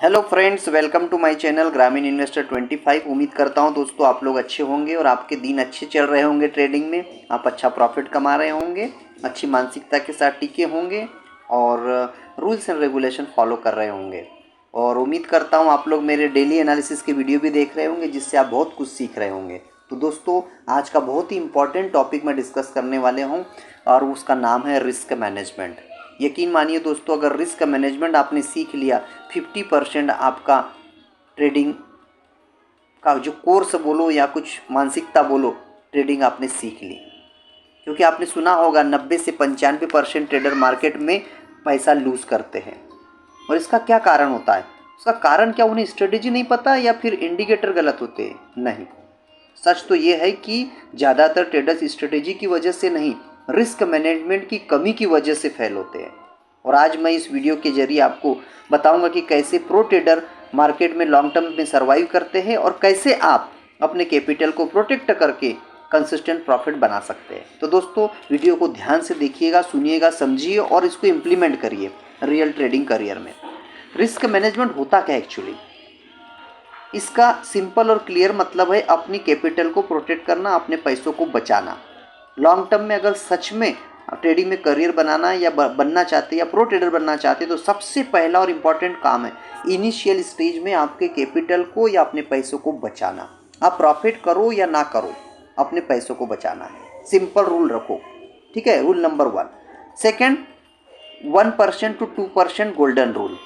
Hello friends, welcome to my channel Gramin Investor 25। उम्मीद करता हूं दोस्तों आप लोग अच्छे होंगे और आपके दिन अच्छे चल रहे होंगे। ट्रेडिंग में आप अच्छा प्रॉफिट कमा रहे होंगे, अच्छी मानसिकता के साथ टिके होंगे और रूल्स एंड रेगुलेशन फॉलो कर रहे होंगे। और उम्मीद करता हूं आप लोग मेरे डेली एनालिसिस के वीडियो भी देख रहे होंगे, जिससे आप बहुत कुछ सीख रहे होंगे। तो दोस्तों आज का बहुत ही इंपॉर्टेंट टॉपिक मैं डिस्कस करने वाले हूँ और उसका नाम है रिस्क मैनेजमेंट। यकीन मानिए दोस्तों, अगर रिस्क मैनेजमेंट आपने सीख लिया, 50% आपका ट्रेडिंग का जो कोर्स बोलो या कुछ मानसिकता बोलो, ट्रेडिंग आपने सीख ली। क्योंकि आपने सुना होगा 90 से 95% ट्रेडर मार्केट में पैसा लूज़ करते हैं। और इसका क्या कारण होता है? उसका कारण क्या, उन्हें स्ट्रेटेजी नहीं पता या फिर इंडिकेटर गलत होते हैं? नहीं, सच तो ये है कि ज़्यादातर ट्रेडर्स स्ट्रेटेजी की वजह से नहीं, रिस्क मैनेजमेंट की कमी की वजह से फेल होते हैं। और आज मैं इस वीडियो के जरिए आपको बताऊंगा कि कैसे प्रो ट्रेडर मार्केट में लॉन्ग टर्म में सर्वाइव करते हैं और कैसे आप अपने कैपिटल को प्रोटेक्ट करके कंसिस्टेंट प्रॉफिट बना सकते हैं। तो दोस्तों वीडियो को ध्यान से देखिएगा, सुनिएगा, समझिए और इसको इम्प्लीमेंट करिए रियल ट्रेडिंग करियर में। रिस्क मैनेजमेंट होता क्या एक्चुअली? इसका सिंपल और क्लियर मतलब है अपनी कैपिटल को प्रोटेक्ट करना, अपने पैसों को बचाना। लॉन्ग टर्म में अगर सच में ट्रेडिंग में करियर बनाना या बनना चाहते या प्रो ट्रेडर बनना चाहते, तो सबसे पहला और इम्पॉर्टेंट काम है इनिशियल स्टेज में आपके कैपिटल को या अपने पैसों को बचाना। आप प्रॉफिट करो या ना करो, अपने पैसों को बचाना है। सिंपल रूल रखो, ठीक है? Rule number 1। Second, 1% to 2% golden rule.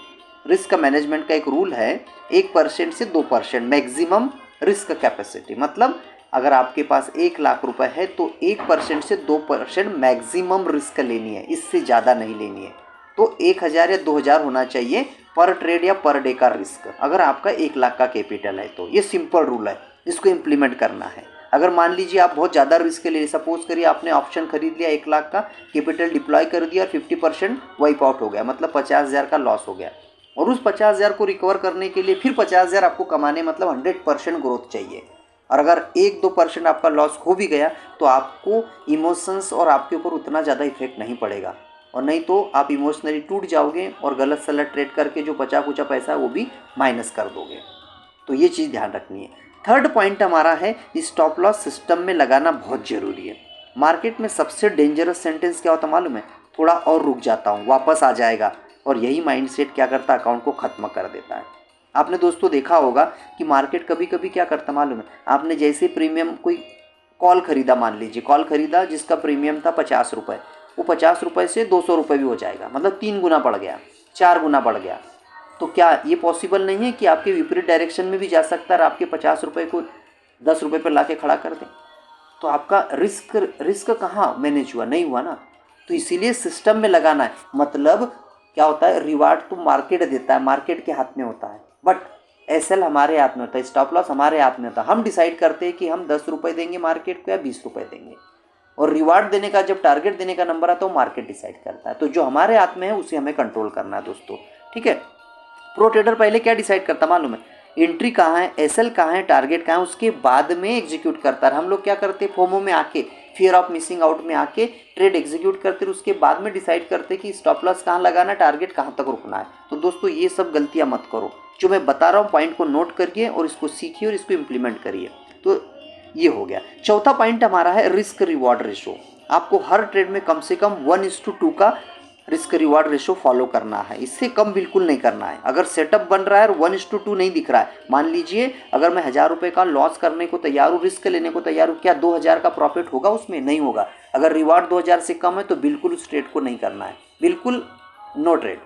Risk management का एक रूल है, 1% से 2% मैक्सिमम रिस्क कैपेसिटी। मतलब अगर आपके पास 1 लाख रुपए है तो 1% से 2% मैक्सिमम रिस्क लेनी है, इससे ज़्यादा नहीं लेनी है। तो 1000 या 2000 होना चाहिए पर ट्रेड या पर डे का रिस्क, अगर आपका 1 लाख का कैपिटल है तो। ये सिंपल रूल है, इसको इम्प्लीमेंट करना है। अगर मान लीजिए आप बहुत ज़्यादा रिस्क ले, सपोज करिए आपने ऑप्शन खरीद लिया, 1 लाख का कैपिटल डिप्लॉय कर दिया और 50% वाइप आउट हो गया, मतलब 50,000 का लॉस हो गया। और उस 50,000 को रिकवर करने के लिए फिर 50,000 आपको कमाने, मतलब 100% ग्रोथ चाहिए। और अगर 1-2% आपका लॉस हो भी गया तो आपको इमोशंस और आपके ऊपर उतना ज़्यादा इफेक्ट नहीं पड़ेगा, और नहीं तो आप इमोशनली टूट जाओगे और गलत सलत ट्रेड करके जो बचा कुचा पैसा है वो भी माइनस कर दोगे। तो ये चीज़ ध्यान रखनी है। थर्ड पॉइंट हमारा है स्टॉप लॉस सिस्टम में लगाना बहुत ज़रूरी है। मार्केट में सबसे डेंजरस सेंटेंस क्या होता मालूम है? थोड़ा और रुक जाता हूँ, वापस आ जाएगा। और यही माइंडसेट क्या करता है? अकाउंट को ख़त्म कर देता है। आपने दोस्तों देखा होगा कि मार्केट कभी कभी क्या करता मालूम है? आपने जैसे प्रीमियम कोई कॉल खरीदा, मान लीजिए कॉल खरीदा जिसका प्रीमियम था 50 रुपये, वो 50 रुपये से 200 रुपये भी हो जाएगा, मतलब 3 गुना बढ़ गया, 4 गुना बढ़ गया। तो क्या ये पॉसिबल नहीं है कि आपके विपरीत डायरेक्शन में भी जा सकता है और आपके 50 रुपये को 10 रुपये पर ला के खड़ा कर दें? तो आपका रिस्क कहाँ मैनेज हुआ? नहीं हुआ ना। तो इसीलिए सिस्टम में लगाना है। मतलब क्या होता है, रिवार्ड तो मार्केट देता है, मार्केट के हाथ में होता है, बट एसएल हमारे हाथ में होता है, स्टॉप लॉस हमारे हाथ में होता है। हम डिसाइड करते हैं कि हम 10 रुपये देंगे मार्केट को या 20 रुपये देंगे। और रिवार्ड देने का, जब टारगेट देने का नंबर आता है, तो मार्केट डिसाइड करता है। तो जो हमारे हाथ में है उसे हमें कंट्रोल करना है दोस्तों, ठीक है? प्रो ट्रेडर पहले क्या डिसाइड करता मालूम है? एंट्री कहाँ है, एसएल कहाँ है, टारगेट कहाँ है, उसके बाद में एग्जीक्यूट करता है। हम लोग क्या करते हैं, फोमो में आके, फियर ऑफ मिसिंग आउट में आके ट्रेड एग्जीक्यूट करते हैं, उसके बाद में डिसाइड करते हैं कि स्टॉप लॉस कहाँ लगाना है, टारगेट कहाँ तक रुकना है। तो दोस्तों ये सब गलतियाँ मत करो। जो मैं बता रहा हूँ पॉइंट को नोट करिए और इसको सीखिए और इसको इम्प्लीमेंट करिए। तो ये हो गया। चौथा पॉइंट हमारा है रिस्क रिवॉर्ड रेशो। आपको हर ट्रेड में कम से कम 1:2 का रिस्क रिवार्ड रेशो फॉलो करना है, इससे कम बिल्कुल नहीं करना है। अगर सेटअप बन रहा है और 1:2 नहीं दिख रहा है, मान लीजिए अगर मैं 1000 रुपये का लॉस करने को तैयार हूँ, रिस्क लेने को तैयार हूँ, क्या 2000 का प्रॉफिट होगा उसमें? नहीं होगा। अगर रिवार्ड 2000 से कम है तो बिल्कुल उस ट्रेड को नहीं करना है, बिल्कुल नो ट्रेड।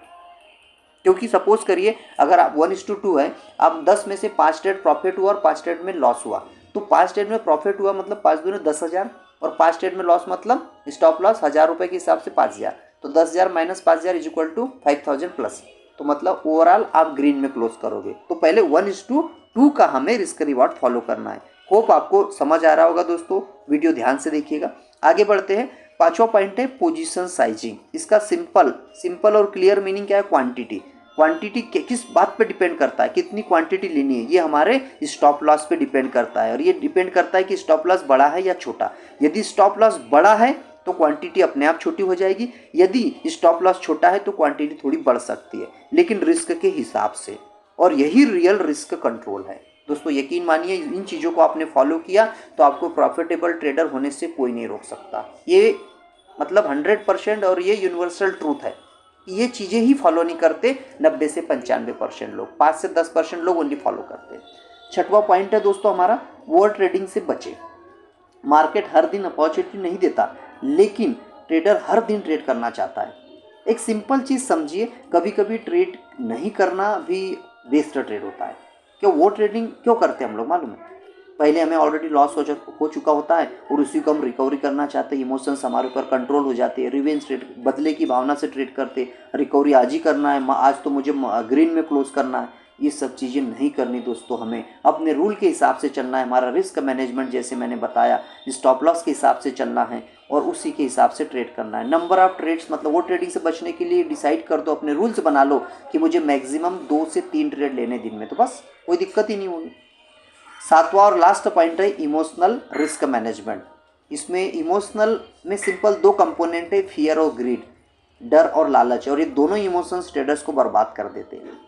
क्योंकि सपोज करिए अगर आप 1:2 है, आप 10 में से 5 ट्रेड प्रॉफिट हुआ और 5 ट्रेड में लॉस हुआ, तो 5 ट्रेड में प्रॉफिट हुआ मतलब 5 दूनी 10,000, और 5 ट्रेड में लॉस मतलब स्टॉप लॉस 1000 रुपये के हिसाब से 5000, तो 10,000 minus 5,000 is equal to 5,000 plus. तो मतलब ओवरऑल आप ग्रीन में क्लोज करोगे। तो पहले 1:2 का हमें रिस्क रिवॉर्ड फॉलो करना है। होप आपको समझ आ रहा होगा दोस्तों, वीडियो ध्यान से देखिएगा। आगे बढ़ते हैं। पांचवा पॉइंट है पोजीशन साइजिंग। इसका सिंपल और क्लियर मीनिंग क्या है? क्वांटिटी। क्वांटिटी किस बात पे डिपेंड करता है? कितनी क्वांटिटी लेनी है? ये हमारे स्टॉप लॉस पे डिपेंड करता है, और ये डिपेंड करता है कि स्टॉप लॉस बड़ा है या छोटा। यदि स्टॉप लॉस बड़ा है तो क्वांटिटी अपने आप छोटी हो जाएगी, यदि स्टॉप लॉस छोटा है तो क्वांटिटी थोड़ी बढ़ सकती है, लेकिन रिस्क के हिसाब से। और यही रियल रिस्क कंट्रोल है दोस्तों। यकीन मानिए इन चीज़ों को आपने फॉलो किया तो आपको प्रॉफिटेबल ट्रेडर होने से कोई नहीं रोक सकता। ये मतलब 100% और ये यूनिवर्सल ट्रूथ है। ये चीज़ें ही फॉलो नहीं करते 90 से 95% लोग, 5 से 10% लोग ओनली फॉलो करते हैं। छठवा पॉइंट है दोस्तों हमारा, ओवर ट्रेडिंग से बचे। मार्केट हर दिन अपॉर्चुनिटी नहीं देता, लेकिन ट्रेडर हर दिन ट्रेड करना चाहता है। एक सिंपल चीज़ समझिए, कभी कभी ट्रेड नहीं करना भी वेस्ट ट्रेड होता है। क्यों वो ट्रेडिंग क्यों करते हैं हम लोग मालूम है? पहले हमें ऑलरेडी लॉस हो चुका होता है और उसी को हम रिकवरी करना चाहते हैं। इमोशंस हमारे ऊपर कंट्रोल हो जाते हैं, रिवेंज ट्रेड, बदले की भावना से ट्रेड करते, रिकवरी आज ही करना है, आज तो मुझे ग्रीन में क्लोज करना है। ये सब चीज़ें नहीं करनी दोस्तों, हमें अपने रूल के हिसाब से चलना है। हमारा रिस्क मैनेजमेंट जैसे मैंने बताया, स्टॉप लॉस के हिसाब से चलना है और उसी के हिसाब से ट्रेड करना है। नंबर ऑफ ट्रेड्स, मतलब वो ट्रेडिंग से बचने के लिए डिसाइड कर दो, अपने रूल्स बना लो कि मुझे मैक्सिमम 2 से 3 ट्रेड लेने दिन में, तो बस कोई दिक्कत ही नहीं होगी। सातवां और लास्ट पॉइंट है इमोशनल रिस्क मैनेजमेंट। इसमें इमोशनल में सिंपल 2 कंपोनेंट है, फियर और ग्रीड, डर और लालच, और ये दोनों इमोशंस ट्रेडर्स को बर्बाद कर देते हैं।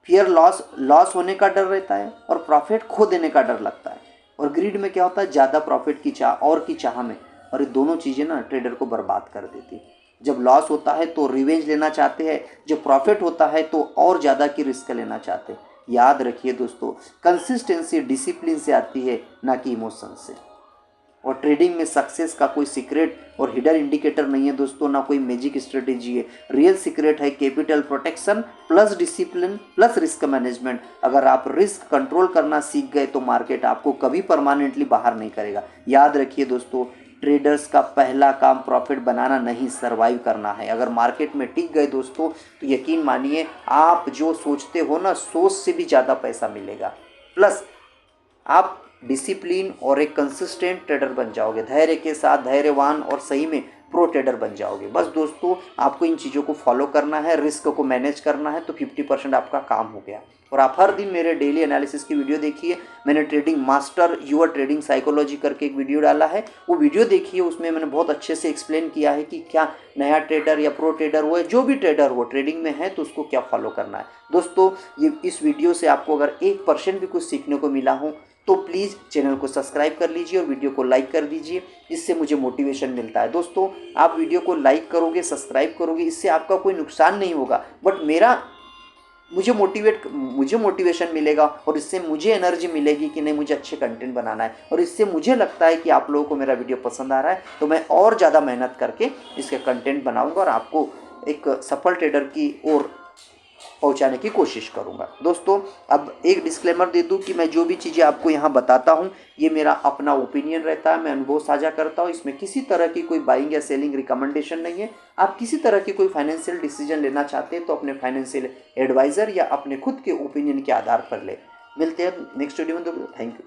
फियर लॉस होने का डर रहता है और प्रॉफिट खो देने का डर लगता है। और ग्रीड में क्या होता है, ज़्यादा प्रॉफिट की चाह में, और ये दोनों चीज़ें ना ट्रेडर को बर्बाद कर देती। जब लॉस होता है तो रिवेंज लेना चाहते हैं, जब प्रॉफिट होता है तो और ज़्यादा की रिस्क लेना चाहते हैं। याद रखिए दोस्तों, कंसिस्टेंसी डिसिप्लिन से आती है, ना कि इमोशन से। और ट्रेडिंग में सक्सेस का कोई सीक्रेट और हिडन इंडिकेटर नहीं है दोस्तों, ना कोई मैजिक स्ट्रेटेजी है। रियल सीक्रेट है capital protection plus discipline plus risk management. अगर आप रिस्क कंट्रोल करना सीख गए तो मार्केट आपको कभी परमानेंटली बाहर नहीं करेगा। याद रखिए दोस्तों, ट्रेडर्स का पहला काम प्रॉफिट बनाना नहीं, सर्वाइव करना है। अगर मार्केट में टिक गए दोस्तों तो यकीन मानिए आप जो सोचते हो ना, सोच से भी ज़्यादा पैसा मिलेगा। प्लस आप डिसिप्लिन और एक कंसिस्टेंट ट्रेडर बन जाओगे, धैर्य के साथ धैर्यवान और सही में प्रो ट्रेडर बन जाओगे। बस दोस्तों आपको इन चीज़ों को फॉलो करना है, रिस्क को मैनेज करना है, तो 50% आपका काम हो गया। और आप हर दिन मेरे डेली एनालिसिस की वीडियो देखिए। मैंने trading master your trading psychology करके एक वीडियो डाला है, वो वीडियो देखिए। उसमें मैंने बहुत अच्छे से एक्सप्लेन किया है कि क्या नया ट्रेडर या प्रो ट्रेडर हो, जो भी ट्रेडर हो ट्रेडिंग में है, तो उसको क्या फॉलो करना है। दोस्तों ये इस वीडियो से आपको अगर 1% भी कुछ सीखने को मिला हो तो प्लीज़ चैनल को सब्सक्राइब कर लीजिए और वीडियो को लाइक कर दीजिए, इससे मुझे मोटिवेशन मिलता है। दोस्तों आप वीडियो को लाइक करोगे, सब्सक्राइब करोगे, इससे आपका कोई नुकसान नहीं होगा, बट मुझे मोटिवेशन मिलेगा और इससे मुझे एनर्जी मिलेगी कि नहीं मुझे अच्छे कंटेंट बनाना है। और इससे मुझे लगता है कि आप लोगों को मेरा वीडियो पसंद आ रहा है, तो मैं और ज़्यादा मेहनत करके इसके कंटेंट बनाऊँगा और आपको एक सफल ट्रेडर की ओर पहुंचाने की कोशिश करूंगा। दोस्तों अब एक डिस्क्लेमर दे दूं कि मैं जो भी चीज़ें आपको यहाँ बताता हूँ ये मेरा अपना ओपिनियन रहता है, मैं अनुभव साझा करता हूँ। इसमें किसी तरह की कोई बाइंग या सेलिंग रिकमेंडेशन नहीं है। आप किसी तरह की कोई फाइनेंशियल डिसीजन लेना चाहते हैं तो अपने फाइनेंशियल एडवाइज़र या अपने खुद के ओपिनियन के आधार पर ले। मिलते हैं नेक्स्ट वीडियो में। Thank you.